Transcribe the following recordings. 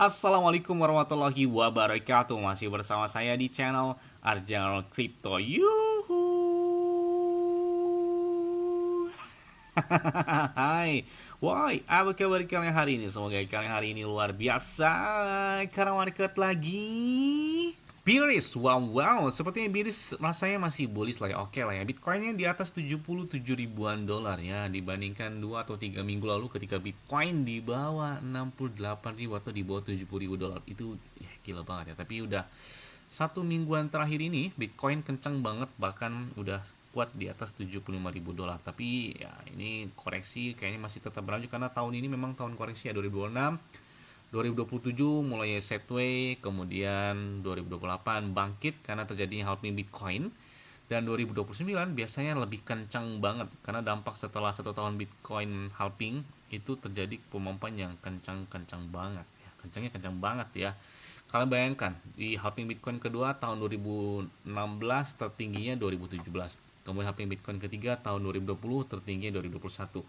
Assalamualaikum warahmatullahi wabarakatuh. Masih bersama saya di channel Arjanal Crypto. Yuhu. Hai. Woi, apa kabar kalian hari ini? Semoga kalian hari ini luar biasa. Karena market lagi Biris, wow, sepertinya Biris rasanya masih bullish lah ya. Oke lah ya, Bitcoinnya di atas 77 ribuan dolar ya, dibandingkan 2 atau 3 minggu lalu ketika Bitcoin di bawah 68 ribu atau di bawah 70 ribu dolar. Itu ya, gila banget ya, tapi udah satu mingguan terakhir ini Bitcoin kencang banget, bahkan udah kuat di atas 75 ribu dolar. Tapi ya ini koreksi kayaknya masih tetap berlanjut karena tahun ini memang tahun koreksi ya, 2026 2027 mulai setway, kemudian 2028 bangkit karena terjadinya halving Bitcoin, dan 2029 biasanya lebih kencang banget karena dampak setelah 1 tahun Bitcoin halving itu terjadi pemompan yang kencang-kencang banget ya. Kencang banget ya. Kalian bayangkan di halving Bitcoin kedua tahun 2016 tertingginya 2017. Kemudian halving Bitcoin ketiga tahun 2020 tertingginya 2021.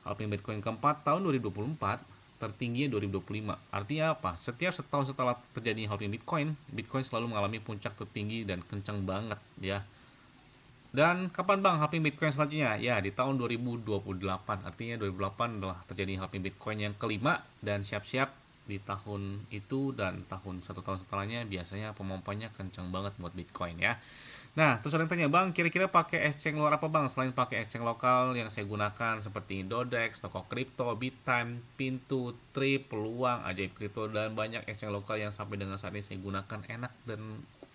Halving Bitcoin keempat tahun 2024 tertingginya 2025. Artinya apa? Setiap setahun setelah terjadi halving Bitcoin, Bitcoin selalu mengalami puncak tertinggi dan kencang banget ya. Dan kapan bang halving Bitcoin selanjutnya? Ya, di tahun 2028. Artinya 2008 adalah terjadi halving Bitcoin yang kelima, dan siap-siap di tahun itu dan 1 tahun setelahnya biasanya pemompannya kencang banget buat Bitcoin ya. Nah, terus ada yang tanya, bang, kira-kira pakai exchange luar apa bang? Selain pakai exchange lokal yang saya gunakan seperti Dodex, Toko Kripto, Bittime, Pintu, Trip, Peluang, Ajaib Kripto, dan banyak exchange lokal yang sampai dengan saat ini saya gunakan, enak dan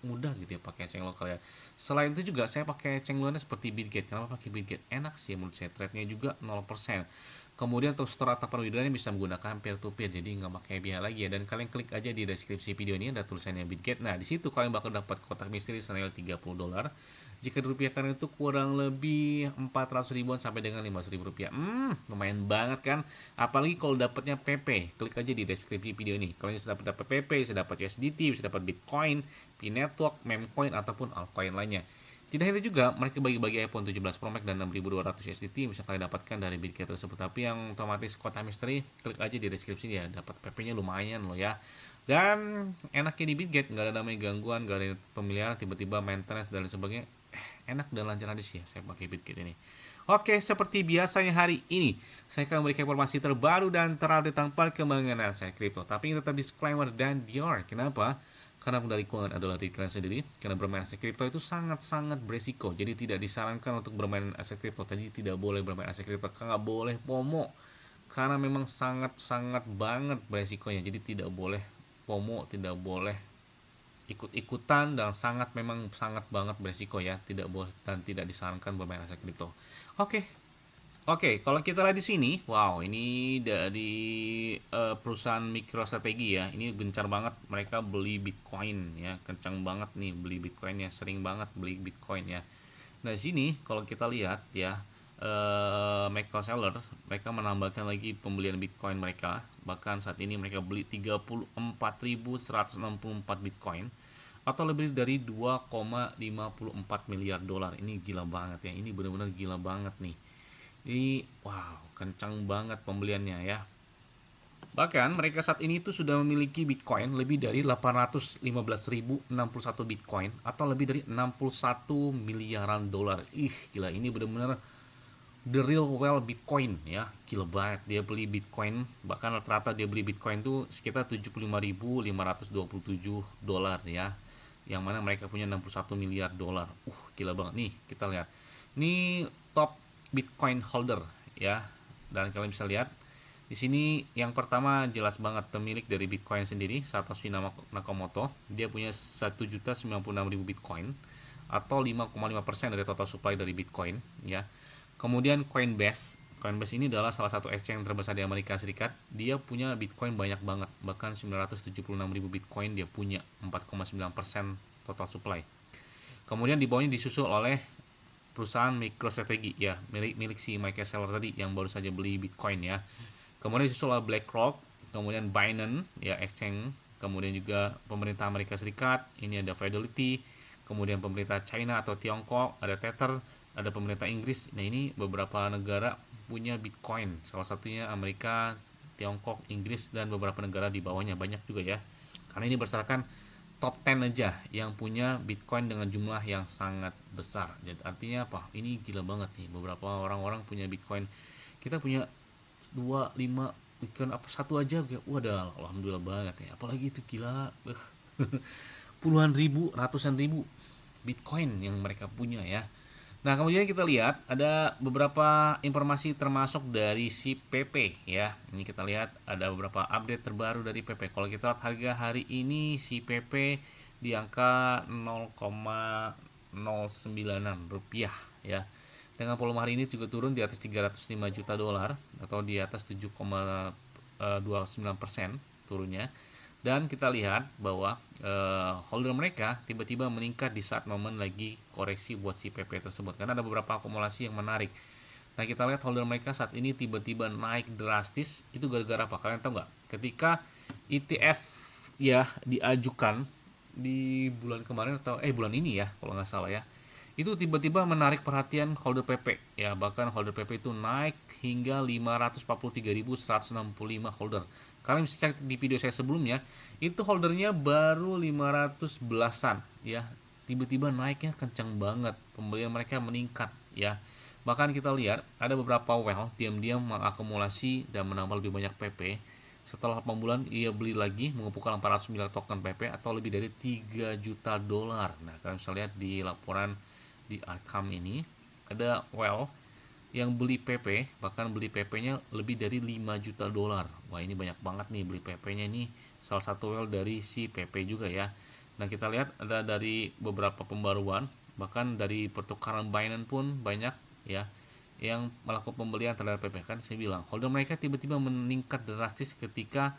mudah gitu ya pakai exchange lokal ya. Selain itu juga saya pakai exchange luarnya seperti Bitget. Kenapa pakai Bitget? Enak sih menurut saya, trade-nya juga 0%. Kemudian untuk store ataupun withdrawnya bisa menggunakan peer to peer, jadi nggak pakai biaya lagi ya. Dan kalian klik aja di deskripsi video ini ada tulisannya Bitget. Nah, di situ kalian bakal dapat kotak misteri senilai 30 dolar. Jika dirupiahkan itu kurang lebih 400 ribuan sampai dengan 500 ribu rupiah. Lumayan banget kan? Apalagi kalau dapatnya PP. Klik aja di deskripsi video ini. Kalian bisa dapat PP, bisa dapat USDT, bisa dapat Bitcoin, P-Network, Memcoin ataupun altcoin lainnya. Tidak hanya itu juga, mereka bagi-bagi iPhone 17 Pro Max dan 6200 USDT bisa kalian dapatkan dari Bitget tersebut. Tapi yang otomatis kotak misteri, klik aja di deskripsi ya, dapat PP-nya lumayan loh ya. Dan enaknya di Bitget, nggak ada namanya gangguan, nggak ada pemeliharaan, tiba-tiba maintenance dan lain sebagainya. Enak dan lancar aja sih ya, saya pakai Bitget ini. Oke, seperti biasanya hari ini, saya akan memberikan informasi terbaru dan terupdate tentang perkembangan aset kripto. Tapi tetap disclaimer dan Dior. Kenapa? Karena modal keuangan adalah diri kalian sendiri. Karena bermain aset kripto itu sangat-sangat beresiko. Jadi tidak disarankan untuk bermain aset kripto. Tadi tidak boleh bermain aset kripto. Nggak boleh FOMO. Karena memang sangat-sangat banget beresikonya. Jadi tidak boleh FOMO, tidak boleh ikut-ikutan, dan memang sangat banget beresiko ya. Tidak boleh dan tidak disarankan bermain aset kripto. Oke, Oke, kalau kita lihat di sini, wow, ini dari perusahaan MicroStrategy ya. Ini gencar banget mereka beli Bitcoin ya, kencang banget nih beli Bitcoin ya, sering banget beli Bitcoin ya. Nah, di sini kalau kita lihat ya, Michael Saylor, mereka menambahkan lagi pembelian Bitcoin mereka. Bahkan saat ini mereka beli 34.164 Bitcoin atau lebih dari 2,54 miliar dolar. Ini gila banget ya. Ini benar-benar gila banget nih. Ini wow, kencang banget pembeliannya ya. Bahkan mereka saat ini tuh sudah memiliki Bitcoin lebih dari 815.061 Bitcoin atau lebih dari 61 miliaran dolar. Gila, ini benar-benar the real well Bitcoin ya. Gila banget dia beli Bitcoin, bahkan rata-rata dia beli Bitcoin tuh sekitar 75.527 dolar ya. Yang mana mereka punya 61 miliar dolar. Gila banget nih, kita lihat. Ini top Bitcoin holder ya. Dan kalian bisa lihat di sini yang pertama jelas banget pemilik dari Bitcoin sendiri, Satoshi Nakamoto. Dia punya 1.096.000 Bitcoin atau 5,5% dari total supply dari Bitcoin ya. Kemudian Coinbase. Coinbase ini adalah salah satu exchange terbesar di Amerika Serikat. Dia punya Bitcoin banyak banget, bahkan 976.000 Bitcoin dia punya, 4,9% total supply. Kemudian di bawahnya disusul oleh perusahaan MicroStrategy ya, milik si Michael Saylor tadi yang baru saja beli Bitcoin ya. Kemudian disusul oleh BlackRock, kemudian Binance ya, exchange, kemudian juga pemerintah Amerika Serikat, ini ada Fidelity, kemudian pemerintah China atau Tiongkok, ada Tether, ada pemerintah Inggris. Nah, ini beberapa negara punya Bitcoin, salah satunya Amerika, Tiongkok, Inggris, dan beberapa negara di bawahnya, banyak juga ya. Karena ini berdasarkan top 10 aja yang punya Bitcoin dengan jumlah yang sangat besar. Jadi artinya apa? Ini gila banget nih. Beberapa orang-orang punya Bitcoin. Kita punya 2, 5 Bitcoin apa satu aja, wadah, alhamdulillah banget ya. Apalagi itu gila. Puluhan ribu, ratusan ribu Bitcoin yang mereka punya ya. Nah, kemudian kita lihat ada beberapa informasi termasuk dari si PP ya. Ini kita lihat ada beberapa update terbaru dari PP. Kalau kita lihat harga hari ini si PP di angka 0,09-an rupiah ya. Dengan volume hari ini juga turun di atas 305 juta dolar atau di atas 7,29% turunnya. Dan kita lihat bahwa holder mereka tiba-tiba meningkat di saat momen lagi koreksi buat si PP tersebut, karena ada beberapa akumulasi yang menarik. Nah, kita lihat holder mereka saat ini tiba-tiba naik drastis. Itu gara-gara apa? Kalian tahu nggak? Ketika ETF ya diajukan di bulan kemarin atau bulan ini ya kalau nggak salah ya, itu tiba-tiba menarik perhatian holder PP ya. Bahkan holder PP itu naik hingga 543.165 holder. Kalian bisa cek di video saya sebelumnya, itu holdernya baru 500 belasan ya. Tiba-tiba naiknya kencang banget, pembelian mereka meningkat ya. Bahkan kita lihat ada beberapa whale diam-diam mengakumulasi dan menambah lebih banyak PP. Setelah 8 bulan ia beli lagi mengumpulkan 400 miliar token PP atau lebih dari 3 juta dolar. Nah, kalian bisa lihat di laporan di Arkham ini ada whale yang beli PP, bahkan beli PP-nya lebih dari 5 juta dolar. Wah, ini banyak banget nih beli PP-nya ini. Salah satu whale dari si PP juga ya. Nah, kita lihat ada dari beberapa pembaruan, bahkan dari pertukaran Binance pun banyak ya yang melakukan pembelian terhadap PP. Kan saya bilang, holder mereka tiba-tiba meningkat drastis ketika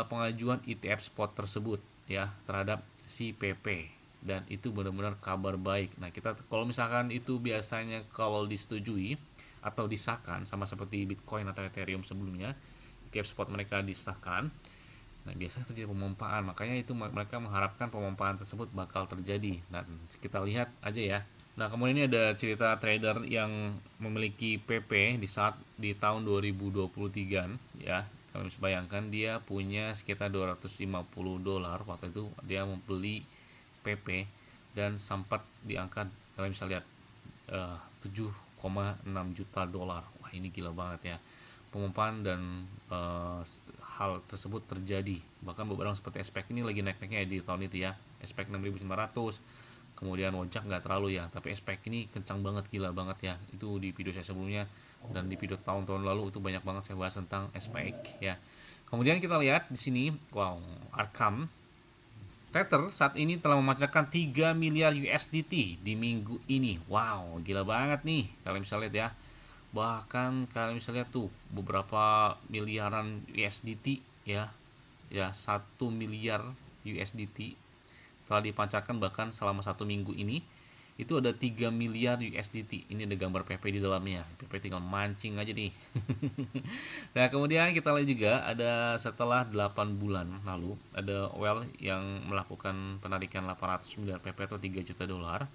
pengajuan ETF spot tersebut ya terhadap si PP. Dan itu benar-benar kabar baik. Nah, kita kalau misalkan itu biasanya kalau disetujui atau disahkan sama seperti Bitcoin atau Ethereum sebelumnya, ETF spot mereka disahkan, nah biasanya terjadi pemompaan. Makanya itu mereka mengharapkan pemompaan tersebut bakal terjadi. Dan kita lihat aja ya. Nah, kemudian ini ada cerita trader yang memiliki PP di tahun 2023 ya. Kalian bisa bayangkan dia punya sekitar 250 dolar waktu itu dia membeli PP dan sempat diangkat, kalian bisa lihat 7,6 juta dolar. Wah, ini gila banget ya. Pemompaan dan hal tersebut terjadi. Bahkan beberapa seperti SPEC ini lagi naik-naiknya di tahun itu ya. SPEC 6.900. Kemudian Wojak nggak terlalu ya, tapi SPEC ini kencang banget, gila banget ya. Itu di video saya sebelumnya dan di video tahun-tahun lalu itu banyak banget saya bahas tentang SPEC ya. Kemudian kita lihat di sini, wow, Arkham Tether saat ini telah memasarkan 3 miliar USDT di minggu ini. Wow, gila banget nih. Kalian bisa lihat ya. Bahkan kalian bisa lihat tuh beberapa miliaran USDT ya. Ya, 1 miliar USDT telah dipancarkan bahkan selama 1 minggu ini. Itu ada 3 miliar USDT. Ini ada gambar PP di dalamnya. PP tinggal mancing aja nih. Nah, kemudian kita lihat juga ada setelah 8 bulan lalu ada whale yang melakukan penarikan 800 miliar PP atau 3 juta dolar.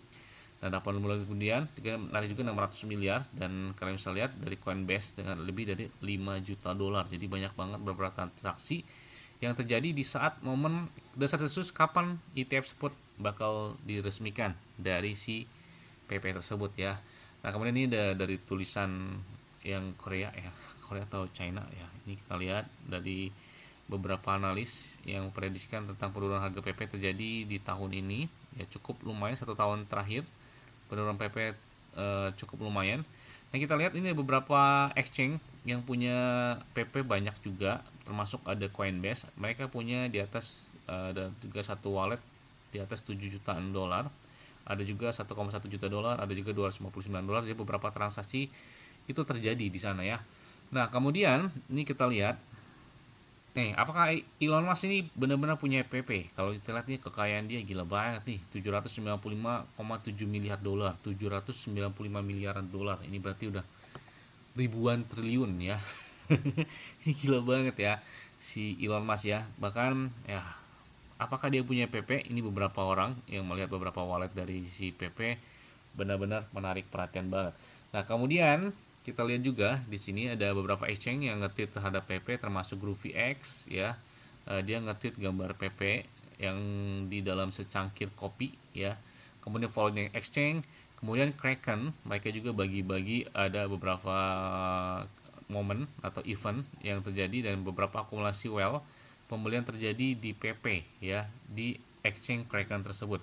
Dan 8 bulan kemudian menarik juga 600 miliar dan kalian bisa lihat dari Coinbase dengan lebih dari 5 juta dolar. Jadi banyak banget beberapa transaksi yang terjadi di saat momen desas-desus kapan ETF spot bakal diresmikan dari si PP tersebut ya. Nah, kemudian ini ada dari tulisan yang Korea ya, Korea atau China ya. Ini kita lihat dari beberapa analis yang memprediksikan tentang penurunan harga PP terjadi di tahun ini ya, cukup lumayan 1 tahun terakhir penurunan PP cukup lumayan. Nah, kita lihat ini beberapa exchange yang punya PP banyak juga, termasuk ada Coinbase. Mereka punya di atas ada juga satu wallet di atas 7 jutaan dolar. Ada juga 1,1 juta dolar, ada juga 259 dolar. Jadi beberapa transaksi itu terjadi di sana ya. Nah, kemudian ini kita lihat apakah Elon Musk ini benar-benar punya PP? Kalau kita lihat nih kekayaan dia gila banget nih, 795,7 miliar dolar, 795 miliaran dolar. Ini berarti udah ribuan triliun ya. Ini gila banget ya si Elon Musk ya. Bahkan ya, apakah dia punya PP? Ini beberapa orang yang melihat beberapa wallet dari si PP benar-benar menarik perhatian banget. Nah, kemudian kita lihat juga di sini ada beberapa exchange yang nge-tweet terhadap PP termasuk GroovyX ya. Dia nge-tweet gambar PP yang di dalam secangkir kopi ya. Kemudian following exchange, kemudian Kraken mereka juga bagi-bagi ada beberapa momen atau event yang terjadi dan beberapa akumulasi well pembelian terjadi di PP ya, di exchange Kraken tersebut.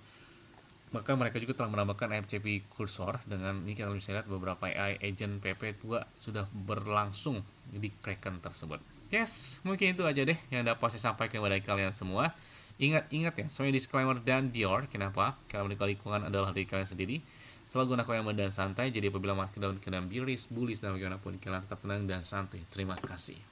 Maka mereka juga telah menambahkan MCP cursor. Dengan ini kita bisa lihat beberapa AI agent PP juga sudah berlangsung di Kraken tersebut. Yes, mungkin itu aja deh yang dapat saya sampaikan kepada kalian semua. Ingat-ingat ya, semuanya disclaimer dan Dior. Kenapa? Karena menikah lingkungan adalah diri kalian sendiri. Selalu gunakan yang dan santai. Jadi apabila market dalam keadaan bearish, bullish dan bagaimanapun, kalian tetap tenang dan santai. Terima kasih.